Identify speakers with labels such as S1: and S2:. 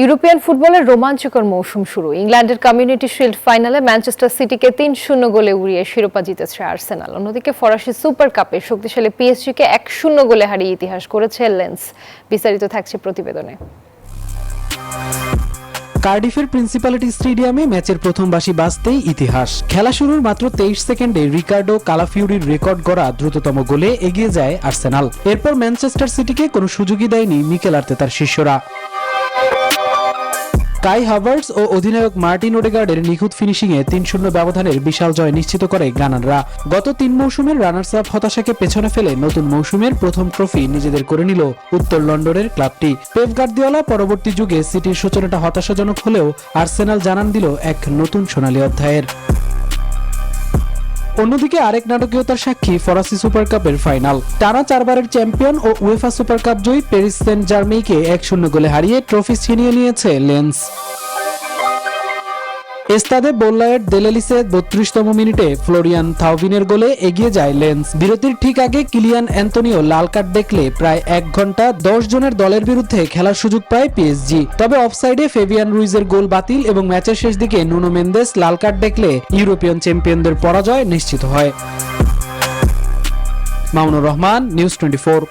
S1: European ফুটবলের রোমাঞ্চকর মৌসুম শুরু। ইংল্যান্ডের কমিউনিটি শিল্ড ফাইনালে ম্যানচেস্টার সিটিকে ৩-০ গোলে উড়িয়ে শিরোপা জিতেছে আর্সেনাল। অন্যদিকে ফরাসি সুপার কাপে শক্তিশালী পিএসজিকে ১-০ গোলে হারিয়ে ইতিহাস করেছে লেন্স। বিস্তারিত থাকছে প্রতিবেদনে।
S2: কার্ডিফের প্রিন্সিপালিটি স্টেডিয়ামে ম্যাচের প্রথম বাঁশি বাজতেই ইতিহাস। খেলা শুরুর মাত্র ২৩ সেকেন্ডে রিকার্ডো কালাফিউরির রেকর্ড গড়া দ্রুততম গোলে এগিয়ে যায় আর্সেনাল। এরপর ম্যানচেস্টার সিটিকে কোনো সুযোগই দেয়নি মিকেল আর্তেতার শিষ্যরা। কাই হাভার্টস ও অধিনায়ক মার্টিন ওডেগার্ডের নিখুঁত ফিনিশিংয়ে ৩-০ ব্যবধানের বিশাল জয় নিশ্চিত করে গানাররা। গত ৩ মৌসুমের রানার্স আপ হতাশাকে পেছনে ফেলে নতুন মৌসুমের প্রথম ট্রফি নিজেদের করে নিল উত্তর লন্ডনের ক্লাবটি। পেপ গার্দিওলা পরবর্তী যুগে সিটির সূচনাটা হতাশাজনক হলেও আর্সেনাল জানান দিল এক নতুন সোনালী অধ্যায়ের। অন্যদিকে আরেক নাটকীয়তার সাক্ষী ফরাসি সুপার কাপের ফাইনাল। টানা ৪বারের চ্যাম্পিয়ন ও উয়েফা সুপার কাপ জয়ী প্যারিস সেন্ট জার্মেইকে ১-০ গোলে হারিয়ে ট্রফি ছিনিয়ে নিয়েছে লেন্স। এস্তাদে বোল্লায়ের দেলেলিসে ৩২তম মিনিটে ফ্লোরিয়ান থাউভিনের গোলে এগিয়ে যায় লেন্স। বিরতির ঠিক আগে কিলিয়ান অ্যান্তোনিও লাল কার্ড দেখলে প্রায় ১ ঘন্টা ১০ জনের দলের বিরুদ্ধে খেলার সুযোগ পায় পিএসজি। তবে অফসাইডে ফেবিয়ান রুইজের গোল বাতিল এবং ম্যাচের শেষ দিকে নুনো মেন্দেস লাল কার্ড দেখলে ইউরোপিয়ান চ্যাম্পিয়নদের পরাজয় নিশ্চিত হয়। মামুনুর রহমান, নিউজ 24।